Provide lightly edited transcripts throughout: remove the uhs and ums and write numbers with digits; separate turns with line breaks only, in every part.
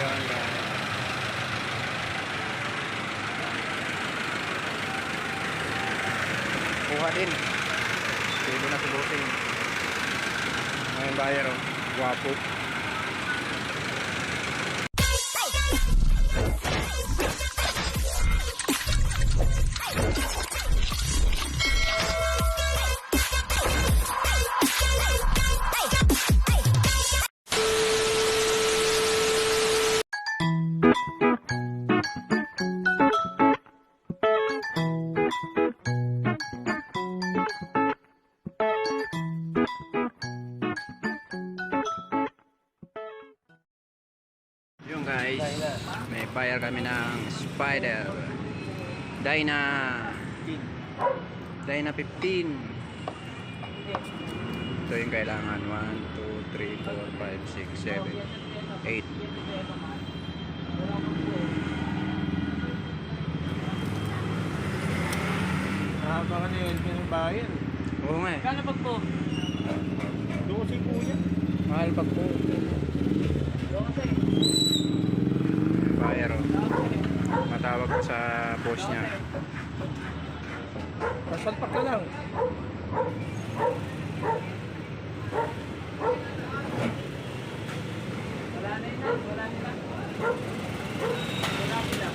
Yan lang. Kuha din. Pwede na sulutin. Ngayon buyer oh. Guwapo. Yung guys, may buyer kami ng Spider Dyna 15. Ito yung kailangan 1, 2, 3, 4, 5, 6, 7, 8.
Baka na yun, pinabayan.
Oo nga eh.
Kano pag po? Doon si kuya.
Mahal pag po.
Doon kasi.
Buyer oh. Matawag ko sa boss niya.
Pasalpak ka lang. Wala na yun. Wala na. Wala na.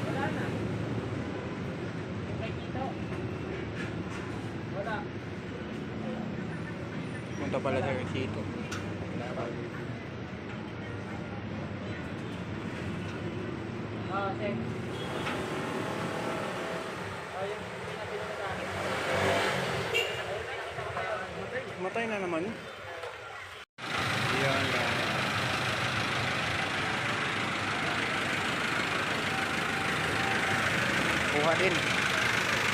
Wala na. May kito. Wala.
Punta pala sa Quito.
Sir. Yung pinapila sa akin.
Matay na naman. Yan lang. Kuha din.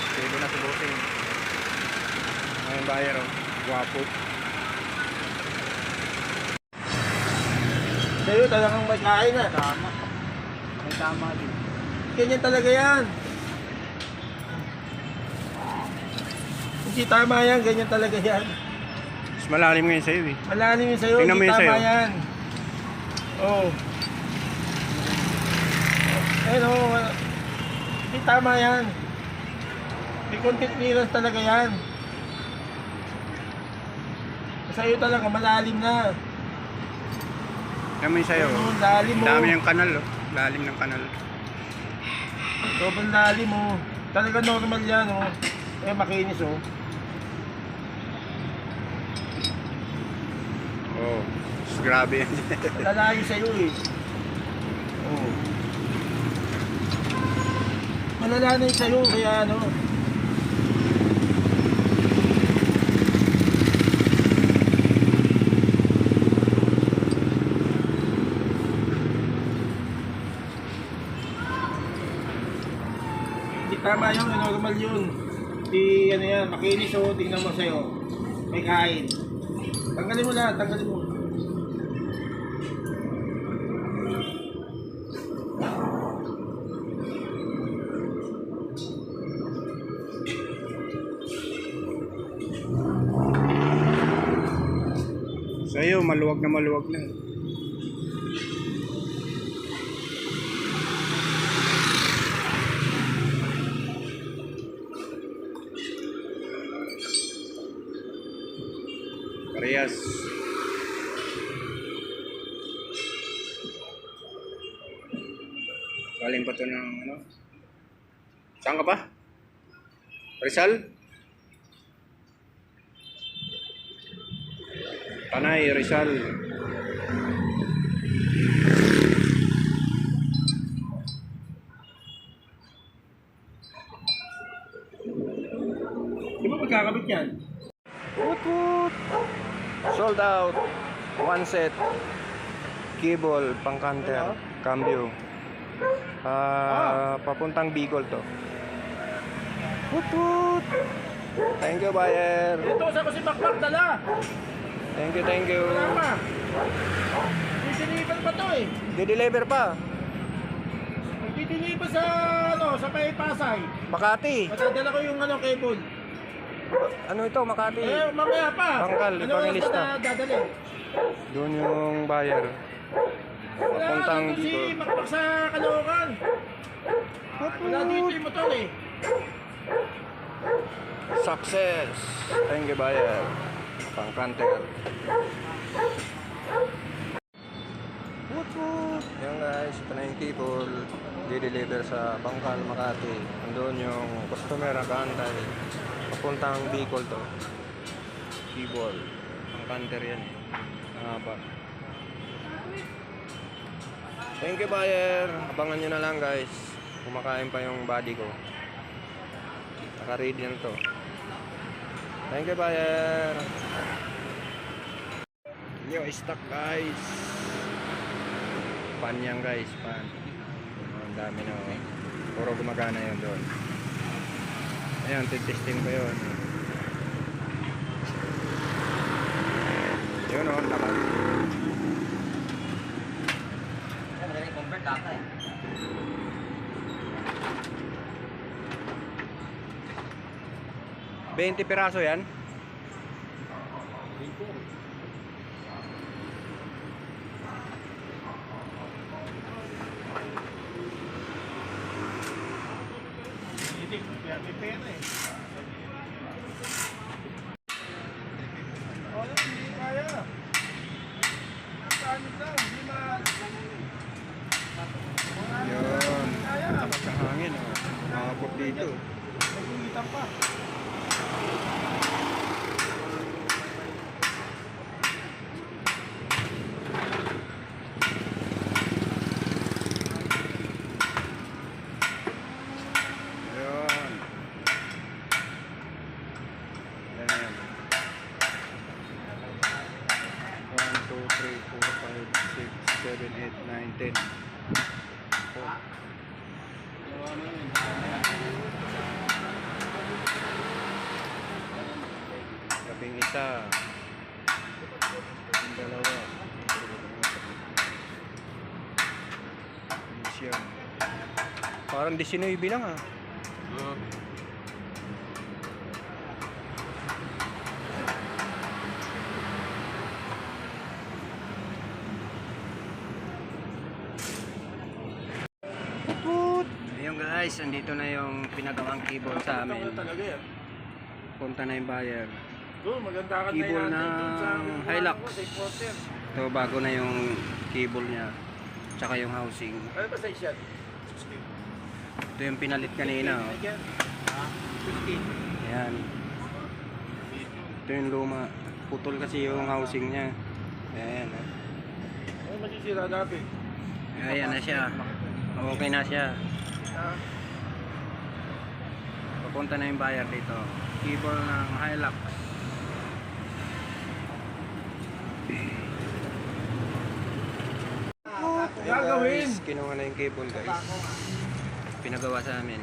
Pwede na sulutin. Ngayon buyer oh. Guwapo.
Sa'yo talagang may kain na.
Tama. May tama din.
Ganyan talaga yan. Hindi tama yan, ganyan talaga yan.
Mas malalim ngayon sa'yo eh.
Malalim yun sa'yo,
Tingnan mo
hindi
yun
tama
sa'yo.
yan. Oo. Ayun oo. Hindi tama yan. May content clearance talaga yan. Sa'yo talaga, malalim na.
Tingnan mo yung sa'yo.
Oo, lalim mo.
Dami yung kanal oh. Lalim ng kanal.
Sobrang lalim mo. Talaga normal yan oh. Eh, makinis oh.
Oh. Grabe yan.
Lalayo sa'yo eh. Oo. Malala na yung sa'yo, kaya ano. Hindi tama yun, normal yun. Di ano yan, makinis oh, tingnan mo sa'yo. May kain. Tanggalin mo lahat, tanggalin mo.
Sa'yo, maluwag na maluwag na. Parehas. Galing pa to ng ano? Saan ka pa? Rizal? Panay, Rizal.
Di ba magkakabit yan?
Woot woot! Sold out. One set. Cable, pang-canter, cambio. Papuntang Bicol to. Woot woot! Thank you, buyer.
Ito sa kasi bakbak dala.
Thank you, thank you.
Tama. Dideliver pa to eh.
Di-deliver pa.
Dideliver sa ano, sa Pasay.
Makati.
Matadala ko yung ano cable.
Ano ito, Makati?
Eh, mamaya pa.
Bangkal,
ano
Evangelista.
dadali?
Doon yung buyer. Papuntang
Si
Bicol.
Makmak sa Caloocan. Wala dito yung motor eh.
Success! Thank you, buyer. Pang canter. Yan guys, ito na yung cable. Di-deliver sa Bangkal, Makati. Andun yung customer nakaantay. Papuntang Bicol to. Cable. Pang canter yan eh. Haba. Thank you, buyer. Abangan nyo na lang guys. Kumakain pa yung body ko. Naka-ready na to. Thank you, buyer. New stock guys. Pan yan guys, pan. Ang dami na oh. Puro gumagana yun doon. Ayan, testing ko yun. Yun oh, lakas.
Magaling convert data eh.
20 piraso yan.
May pera eh. Oh, hindi kaya. Kanin lang, hindi
Yun. Lakas sa hangin oh. Makabot dito.
Mag-uwitan pa.
Yun. Ayan. 1, 2, 3, 4, 5, 6, 7, 8, 9, 10. Oh. Labing isa. Yung dalawa. Yan. Parang 19 lang ah. Ayun guys, andito na yung pinagawang cable sa amin.
Talaga yan.
Punta na yung buyer.
Doon, maganda ka
Cable ng Hilux. Ito bago na yung cable niya. Tsaka yung housing.
Ano ba size yan?
Ito yung pinalit kanina. Oh.
50.
Ayan. Ito yung luma. Putol kasi yung housing niya. Ayan. Oh.
Ay, masisira dati.
Ayan na siya. Okay na siya. Papunta na yung buyer dito. Cable ng Hilux.
Gagawin.
Guys, kinuha na yung cable guys. Pinagawa sa amin.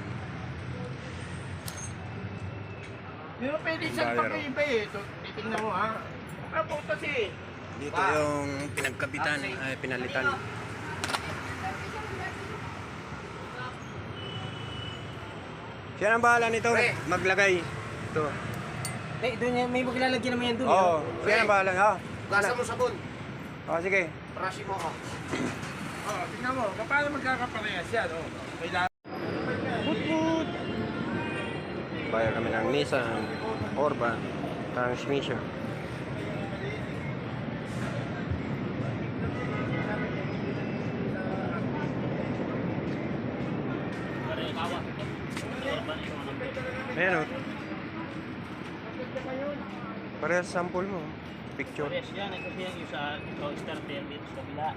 Hindi mo pwede siyang
Buyer,
pag-iba eh. Titignan mo ha. Kaputas eh.
Dito yung pinagkapitan, ay pinalitan. Siya ang bahala nito, maglagay. Ito.
Eh, doon may maglalagyan naman yan doon.
Oo, siya ang bahala. Oh.
Gasa mo sabon.
Oh, sige.
Brush mo ako.
Oh, tingnan mo. Paano magkakaparehas yan? Oh. Kailangan.
Put. Bayar kami ng Nissan Orban transmission. Meron. Parehas sample mo. Picture.
Yes, yan. Ito siya yung sa starter dito sa kabila.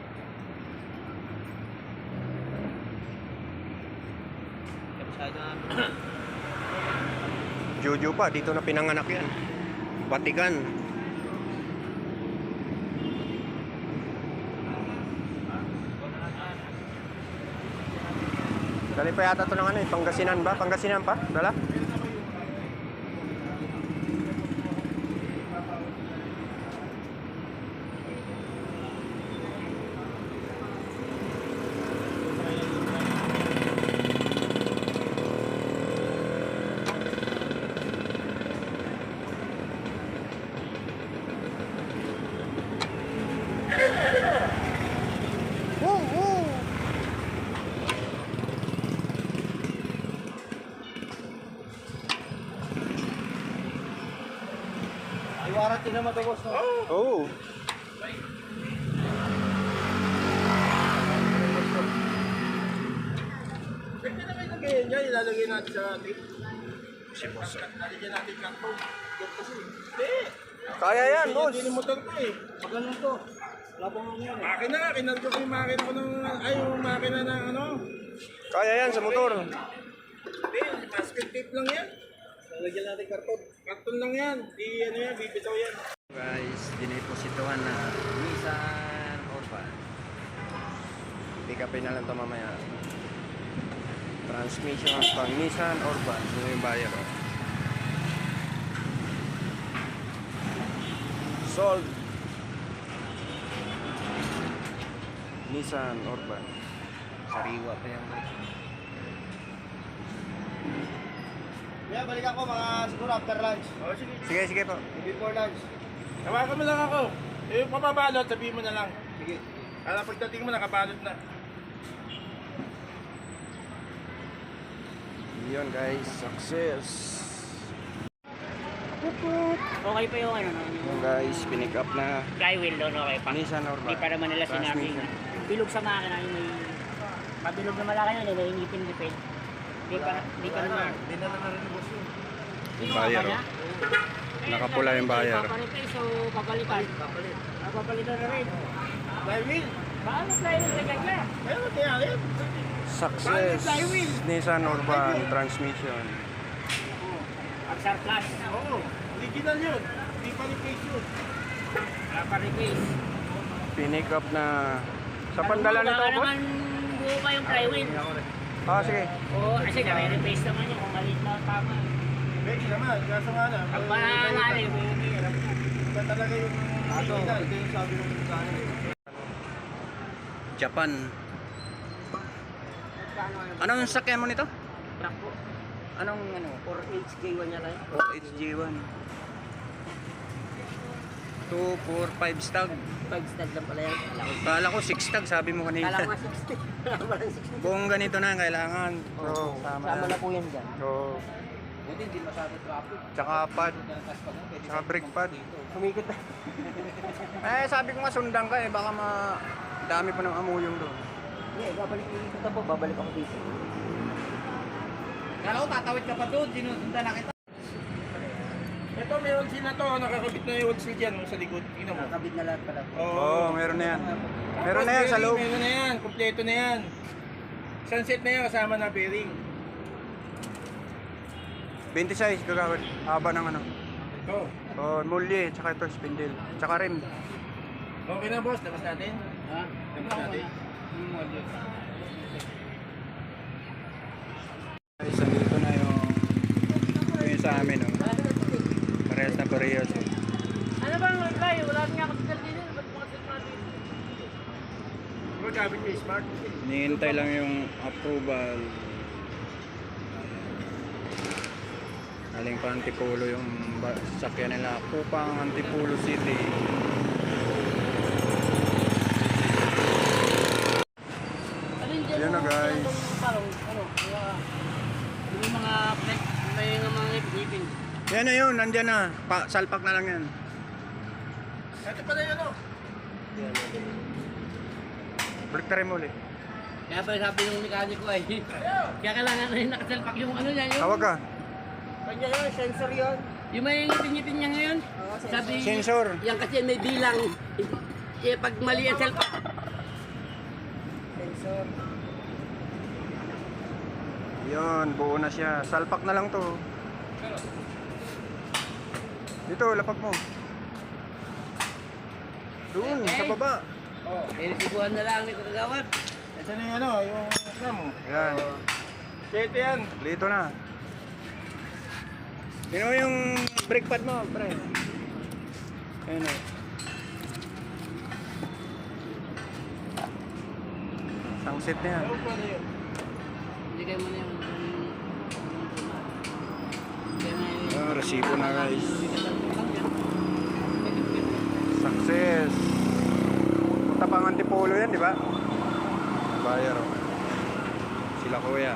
Kabisado na.
Jojo pa, dito na pinanganak yan. Vatican. Dali pa yata ito ng ano eh, Pangasinan ba? Pangasinan pa? Dala?
tingnan mo ito, boss. No?
Oh.
Pwede na kayo lagayan dyan, ilalagay natin sa atin. Si boss. Lalagyan natin karton. Yan kasi. Hindi.
Kaya yan, boss.
Hindi motor ko eh. Pag ganun to. Wala pa mga yan. Makina nga, kinalto ko yung makina ko ng, ay yung makina ng ano.
Kaya yan sa motor.
Hindi, basket tape lang yan. Lalagyan natin karton. Karton lang yan. Di ano yan, bibitaw yan.
Guys, dinipositohan na Nissan Orban. Pick upin na lang ito mamaya. Transmission pang Nissan Orban. Ito yung buyer. Oh. Sold. Nissan Orban. Sariwa pa yan.
Yeah, balik ako mga siguro after lunch.
Oh, sige.
Sige, sige po.
Before lunch.
Tawagan mo lang ako. Eh, yung papabalot, sabihin mo na lang.
Sige.
Para pagdating mo, nakabalot na.
Yun guys, success.
Okay pa yung ano,
Yun guys, pinick up na
flywheel doon, okay pa.
Nissan Orban.
Hindi pa naman nila sinabi.
Transmission.
Bilog sa makina yung may pabilog na malaki yun, may ngipin-ngipin. Hindi pa naman.
Hindi na rin boss yun.
Yung buyer, oh. Nakapula yung buyer.
Paparepace o papalitan? Papalitan na rin.
Flywheel.
Paano flywheel sa gagla?
Ayun, kaya rin.
Success. Nissan Orban transmission.
Pag surplus.
Oo, original yun. Hindi pa replace yun.
Paparepace.
Pinick up na sa pandala nito,
Baka
boss?
naman buo pa yung flywheel.
Ah, sige.
Oo, kasi nare-repace naman yun kung maliit na tama.
Pwede naman, kaso nga lang.
Pag manangali,
Iba talaga yung original. Ito yung sabi ng mukhaan.
Japan. Anong sakyan mo nito?
truck po.
Anong ano?
4HJ1 niya tayo.
Oh, HG1. 2, 4, 5 stag.
5 stud lang pala yan.
Kala ko 6 stag, sabi mo kanina.
Kala ko nga 60. Kala ko lang 60.
Buong ganito na kailangan. Oo,
Sama na po yan dyan.
Oo.
Buti hindi masyado traffic.
Tsaka pad. Tsaka brake pad.
Kumikot na.
Eh, sabi ko nga sundan ka eh. Baka dami pa ng amuyong doon.
Hindi, babalik ko po. Babalik ako dito.
Kala ko tatawid ka pa doon, sinusundan na kita.
Ito, meron sila to. Nakakabit na yung seal dyan sa likod. Tingnan mo.
Nakabit na lahat pala.
Oo, meron na yan. Meron na yan sa loob.
Meron na yan. Kompleto na yan. Sunset na yan kasama na bearing.
26 gagawin. Haba ng ano.
Ito.
Oh, mulye, tsaka ito spindle. Tsaka rim.
Okay na boss, labas natin.
Ha?
Labas natin.
Guys, dito na yung sa amin. Oh. Parehas na parehas. Oh.
Ano ba ang reply? Wala nga ako sa dito. Ba't mga sa dito?
Diba gamit yung smart?
Hinihintay lang yung approval. Aling pa Antipolo yung sakyan nila. Kupang Antipolo City. Yan na guys.
Yung mga flex, may mga ngipin.
Yan na yun, nandyan na. Salpak na lang yan.
Ito pala yun o.
Balik na rin mo ulit.
Kaya pa sabi ng mekaniko ay, kaya kailangan na yung nakasalpak yung ano niya. Yung,
Tawag ka.
kanya yun, sensor yun. Yung may ngipin-ngipin niya ngayon. Sabi,
Sensor.
yan kasi may bilang. Eh, pag mali ang salpak.
Sensor.
Yun, buo na siya. Salpak na lang to. Dito, lapag mo. Doon, sa baba.
Oh.
Eh, siguan na lang ito kagawad.
Ito na yung ano, yung ano mo.
Yan.
Ito yan.
Dito na. Yun o yung brake pad mo, pre. Ayun o. Isang set na yan.
Ano pala yun?
Hindi kayo muna yung... Kaya may...
Oh, resibo na guys. Success. Punta pang Antipolo yan, di ba? Bayar o. Sila kuya.